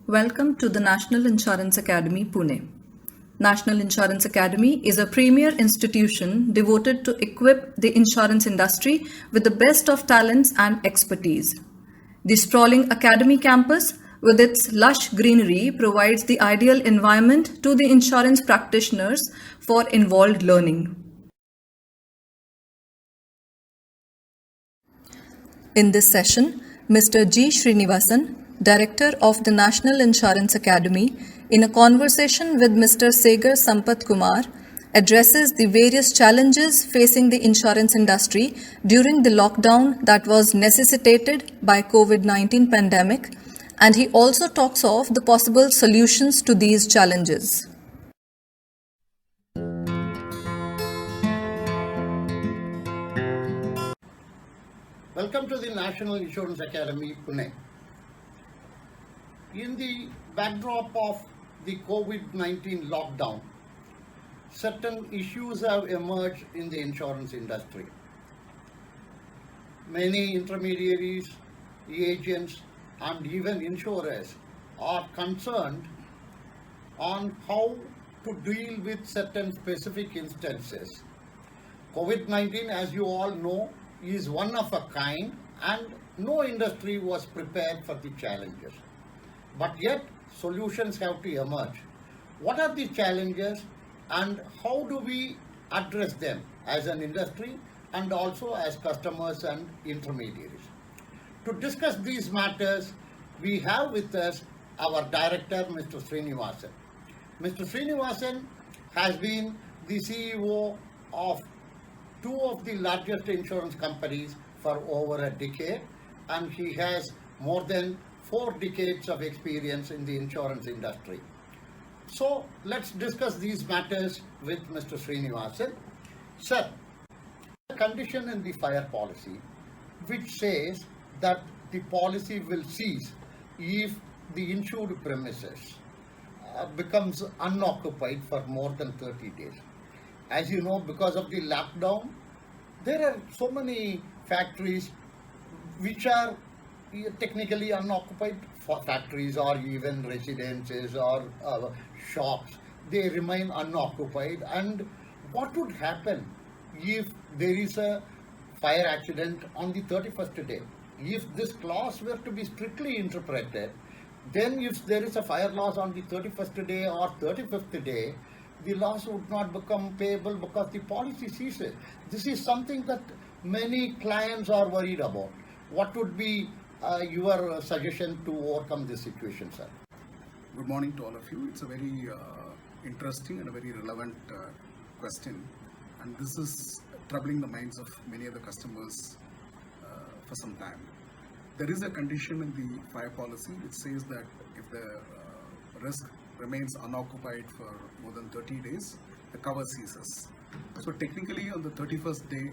Welcome to the National Insurance Academy, Pune. National Insurance Academy is a premier institution devoted to equip the insurance industry with the best of talents and expertise. The sprawling academy campus, with its lush greenery, provides the ideal environment to the insurance practitioners for involved learning. In this session, Mr. G. Srinivasan, Director of the National Insurance Academy, in a conversation with Mr. Segar Sampath Kumar, addresses the various challenges facing the insurance industry during the lockdown that was necessitated by COVID-19 pandemic, and he also talks of the possible solutions to these challenges. Welcome to the National Insurance Academy, Pune. In the backdrop of the COVID-19 lockdown, certain issues have emerged in the insurance industry. Many intermediaries, agents, and even insurers are concerned on how to deal with certain specific instances. COVID-19, as you all know, is one of a kind, and no industry was prepared for the challenges. But yet, solutions have to emerge. What are the challenges and how do we address them as an industry and also as customers and intermediaries? To discuss these matters, we have with us our director, Mr. Srinivasan. Mr. Srinivasan has been the CEO of two of the largest insurance companies for over a decade, and he has more than 4 decades of experience in the insurance industry. So let's discuss these matters with Mr. Srinivasan. Sir, the condition in the fire policy which says that the policy will cease if the insured premises becomes unoccupied for more than 30 days. As you know, because of the lockdown, there are so many factories which are technically unoccupied, factories or even residences or shops. They remain unoccupied. And what would happen if there is a fire accident on the 31st day? If this clause were to be strictly interpreted, then if there is a fire loss on the 31st day or 35th day, the loss would not become payable because the policy ceases. This is something that many clients are worried about. What would be your suggestion to overcome this situation, sir? Good morning to all of you. It's a very interesting and a very relevant question, and this is troubling the minds of many of the customers for some time. There is a condition in the fire policy which says that if the risk remains unoccupied for more than 30 days, the cover ceases. So technically on the 31st day,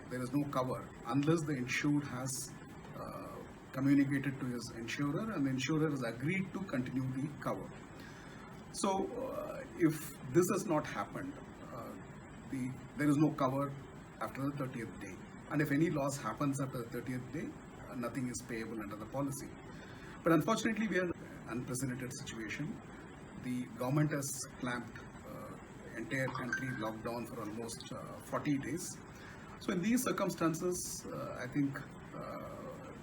there is no cover unless the insured has communicated to his insurer and the insurer has agreed to continue the cover. So if this has not happened, there is no cover after the 30th day. And if any loss happens after the 30th day, nothing is payable under the policy. But unfortunately, we are in an unprecedented situation. The government has clamped entire country locked down for almost 40 days. So in these circumstances, I think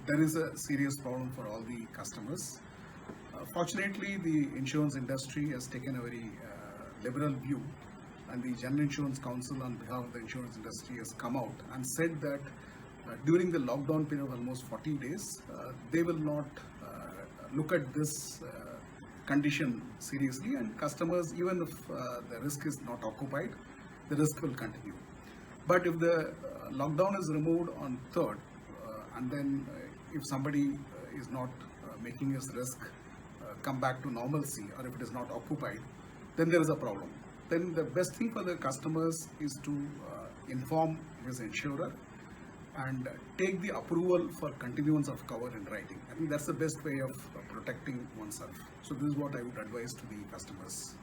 there is a serious problem for all the customers. Fortunately, the insurance industry has taken a very liberal view, and the General Insurance Council on behalf of the insurance industry has come out and said that during the lockdown period of almost 40 days, they will not look at this condition seriously, and customers, even if the risk is not occupied, the risk will continue. But if the lockdown is removed on 3rd, and then if somebody is not making his risk come back to normalcy, or if it is not occupied, then there is a problem. Then the best thing for the customers is to inform his insurer and take the approval for continuance of cover in writing. I think that's the best way of protecting oneself. So this is what I would advise to the customers.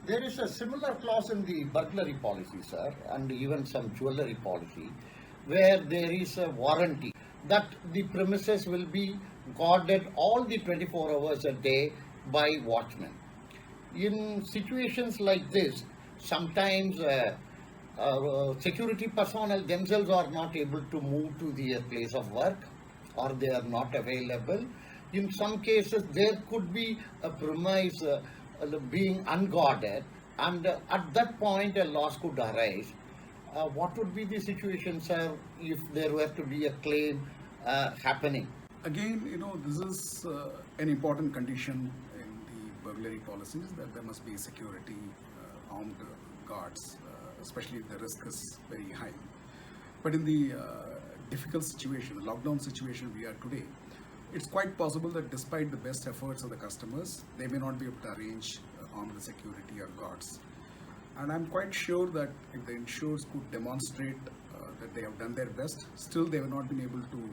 There is a similar clause in the burglary policy, sir, and even some jewelry policy, where there is a warranty that the premises will be guarded all the 24 hours a day by watchmen. In situations like this, sometimes security personnel themselves are not able to move to their place of work, or they are not available. In some cases, there could be a premise being unguarded, and at that point, a loss could arise. What would be the situation, sir, if there were to be a claim happening? Again, this is an important condition in the burglary policies, that there must be security, armed guards, especially if the risk is very high. But in the difficult situation, the lockdown situation we are today, it's quite possible that despite the best efforts of the customers, they may not be able to arrange armed security or guards. And I'm quite sure that if the insurers could demonstrate that they have done their best, still they have not been able to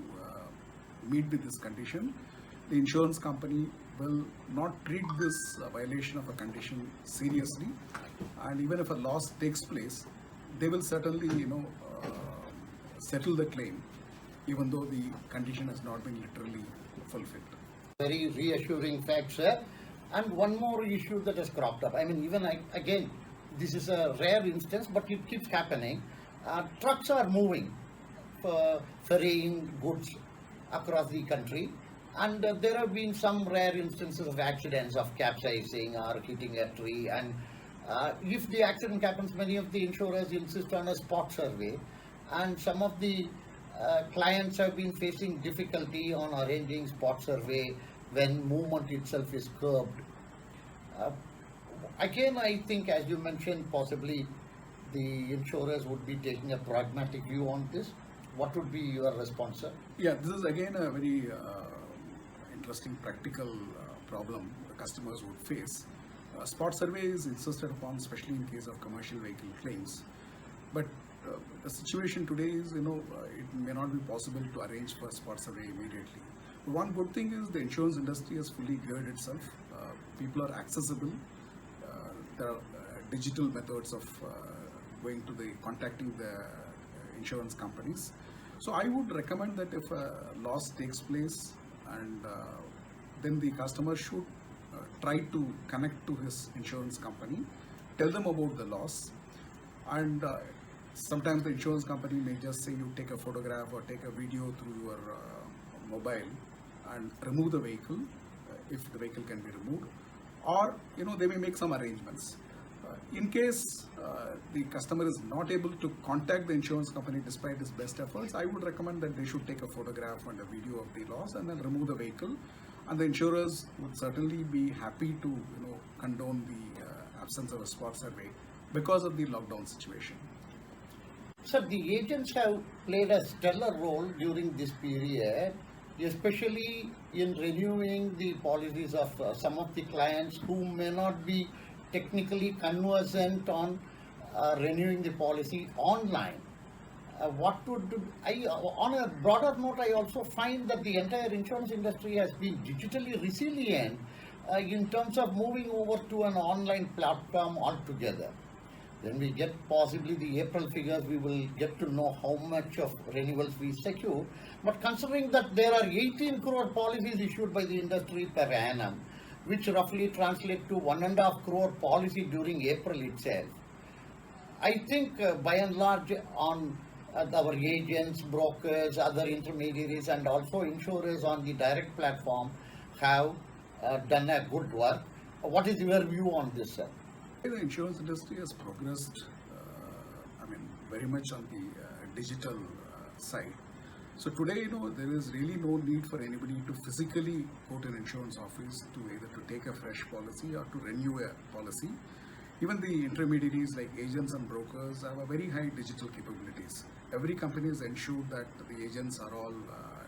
meet with this condition, the insurance company will not treat this violation of a condition seriously, and even if a loss takes place, they will certainly, settle the claim, even though the condition has not been literally fulfilled. Very reassuring fact, sir. And one more issue that has cropped up. I mean, again, this is a rare instance, but it keeps happening. Trucks are moving, ferrying goods across the country, and there have been some rare instances of accidents of capsizing or hitting a tree. And if the accident happens, many of the insurers insist on a spot survey, and some of the clients have been facing difficulty on arranging spot survey when movement itself is curbed. Again, I think, as you mentioned, possibly the insurers would be taking a pragmatic view on this. What would be your response, sir? Yeah, this is again a very interesting practical problem the customers would face. Spot survey is insisted upon, especially in case of commercial vehicle claims. But the situation today is, it may not be possible to arrange for spot survey immediately. But one good thing is the insurance industry has fully geared itself. People are accessible. There are digital methods of contacting the insurance companies. So I would recommend that if a loss takes place, and then the customer should try to connect to his insurance company, tell them about the loss, and sometimes the insurance company may just say you take a photograph or take a video through your mobile and remove the vehicle if the vehicle can be removed, or they may make some arrangements. In case the customer is not able to contact the insurance company despite his best efforts, I would recommend that they should take a photograph and a video of the loss and then remove the vehicle, and the insurers would certainly be happy to condone the absence of a spot survey because of the lockdown situation. Sir, the agents have played a stellar role during this period, especially in renewing the policies of some of the clients who may not be technically conversant on renewing the policy online. On a broader note, I also find that the entire insurance industry has been digitally resilient in terms of moving over to an online platform altogether. When we get possibly the April figures, we will get to know how much of renewals we secure. But considering that there are 18 crore policies issued by the industry per annum, which roughly translate to 1.5 crore policy during April itself, I think by and large on our agents, brokers, other intermediaries, and also insurers on the direct platform have done a good work. What is your view on this, sir? The insurance industry has progressed, very much on the digital side. So today, there is really no need for anybody to physically go to an insurance office to either to take a fresh policy or to renew a policy. Even the intermediaries like agents and brokers have a very high digital capabilities. Every company has ensured that the agents are all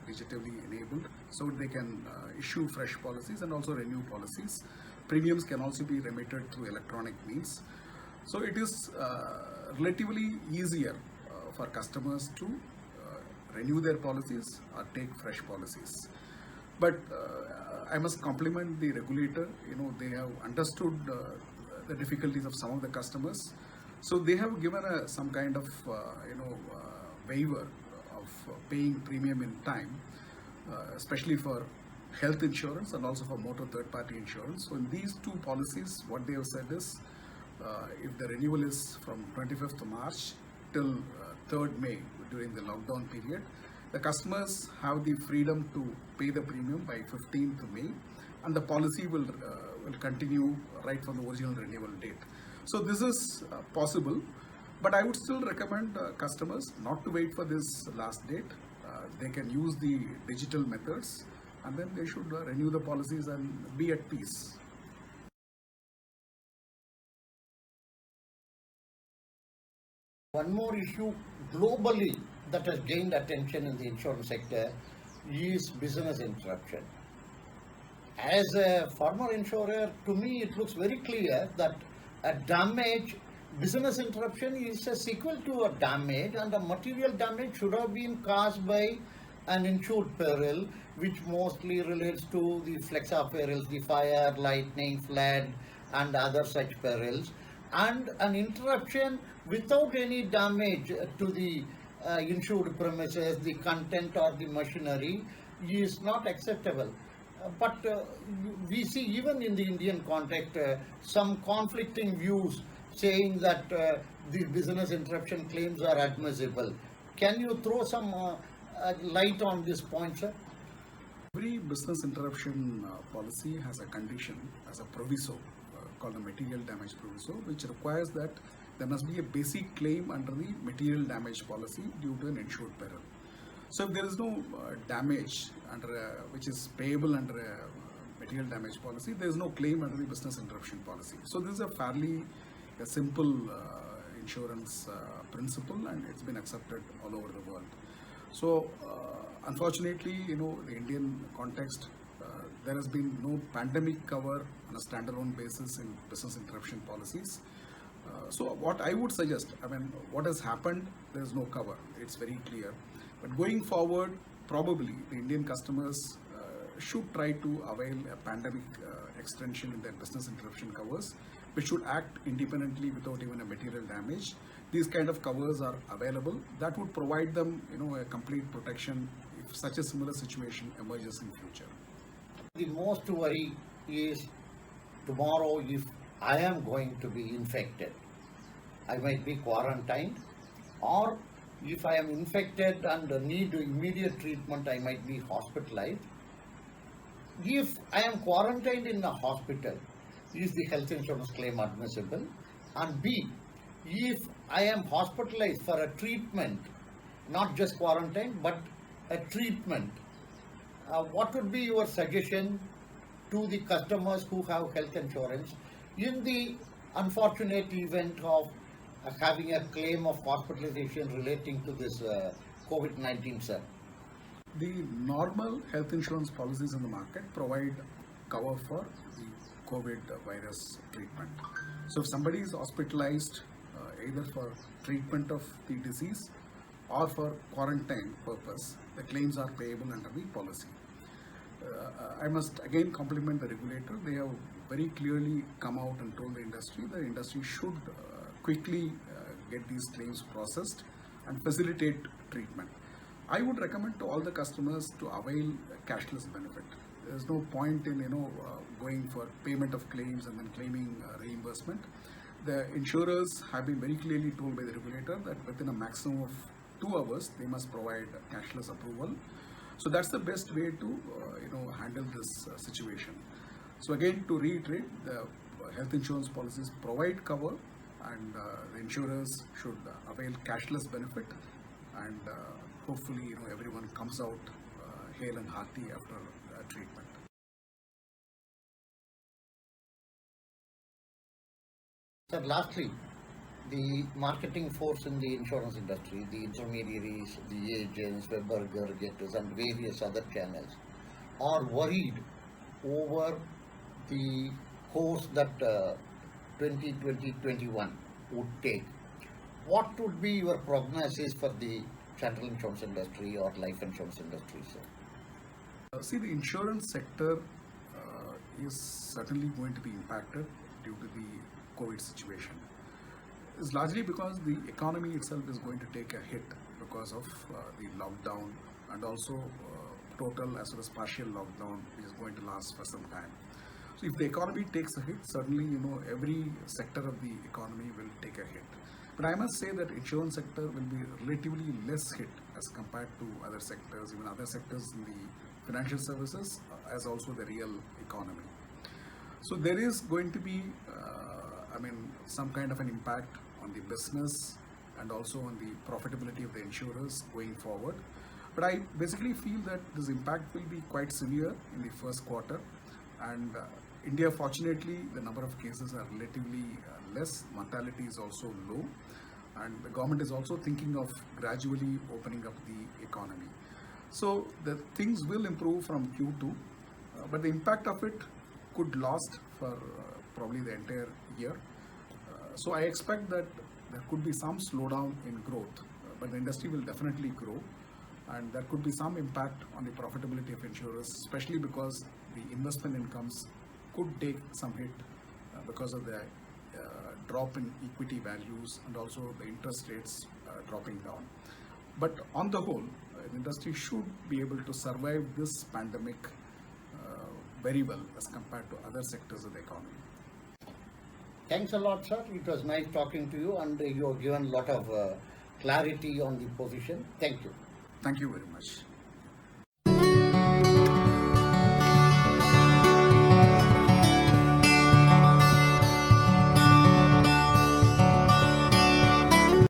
digitally enabled, so they can issue fresh policies and also renew policies. Premiums can also be remitted through electronic means. So it is relatively easier for customers to renew their policies or take fresh policies. But I must compliment the regulator. They have understood the difficulties of some of the customers. So they have given some kind of waiver of paying premium in time, especially for health insurance and also for motor third-party insurance. So in these two policies, what they have said is, if the renewal is from 25th of March till 3rd May during the lockdown period, the customers have the freedom to pay the premium by 15th May, and the policy will continue right from the original renewal date. So this is possible, but I would still recommend customers not to wait for this last date. They can use the digital methods, and then they should renew the policies and be at peace. One more issue globally that has gained attention in the insurance sector is business interruption. As a former insurer, to me it looks very clear that a damage, business interruption is a sequel to a damage, and a material damage should have been caused by an insured peril, which mostly relates to the flexa perils, the fire, lightning, flood and other such perils. And an interruption without any damage to the insured premises, the content or the machinery is not acceptable. But we see even in the Indian context some conflicting views saying that the business interruption claims are admissible. Can you throw some light on this point, sir? Every business interruption policy has a condition as a proviso called the material damage proviso, which requires that there must be a basic claim under the material damage policy due to an insured peril. So if there is no damage under which is payable under a material damage policy, there is no claim under the business interruption policy. So this is a fairly simple insurance principle, and it's been accepted all over the world. So unfortunately, the Indian context, there has been no pandemic cover on a standalone basis in business interruption policies. So what I would suggest, what has happened, there is no cover. It's very clear. But going forward, probably the Indian customers should try to avail a pandemic extension in their business interruption covers, which should act independently without even a material damage. These kind of covers are available. That would provide them, a complete protection if such a similar situation emerges in future. The most worry is tomorrow if I am going to be infected, I might be quarantined, or if I am infected and need immediate treatment, I might be hospitalized. If I am quarantined in a hospital, is the health insurance claim admissible? And B, if I am hospitalized for a treatment, not just quarantine, but a treatment, what would be your suggestion to the customers who have health insurance in the unfortunate event of having a claim of hospitalization relating to this COVID-19, sir? The normal health insurance policies in the market provide cover for the COVID virus treatment. So if somebody is hospitalized either for treatment of the disease or for quarantine purpose, the claims are payable under the policy. I must again compliment the regulator. They have very clearly come out and told the industry should quickly get these claims processed and facilitate treatment. I would recommend to all the customers to avail a cashless benefit. There is no point in going for payment of claims and then claiming reimbursement. The insurers have been very clearly told by the regulator that within a maximum of 2 hours they must provide cashless approval. So that's the best way to handle this situation. So again, to reiterate, the health insurance policies provide cover, and the insurers should avail cashless benefit, and hopefully everyone comes out hale and hearty after treatment. Sir, lastly, the marketing force in the insurance industry, the intermediaries, the agents, web aggregators and various other channels are worried over the course that 2020-21 would take. What would be your prognosis for the general insurance industry or life insurance industry, sir? See, the insurance sector is certainly going to be impacted due to the COVID situation. It's largely because the economy itself is going to take a hit because of the lockdown, and also total as well as partial lockdown, which is going to last for some time. So if the economy takes a hit, certainly, every sector of the economy will take a hit. But I must say that insurance sector will be relatively less hit as compared to other sectors, even other sectors in the financial services, as also the real economy. So there is going to be, some kind of an impact on the business and also on the profitability of the insurers going forward. But I basically feel that this impact will be quite severe in the first quarter. And India, fortunately, the number of cases are relatively less. Mortality is also low. And the government is also thinking of gradually opening up the economy. So the things will improve from Q2, but the impact of it could last for probably the entire year. So I expect that there could be some slowdown in growth, but the industry will definitely grow, and there could be some impact on the profitability of insurers, especially because the investment incomes could take some hit because of the drop in equity values and also the interest rates dropping down. But on the whole, the industry should be able to survive this pandemic very well as compared to other sectors of the economy. Thanks a lot, sir. It was nice talking to you, and you have given a lot of clarity on the position. Thank you. Thank you very much.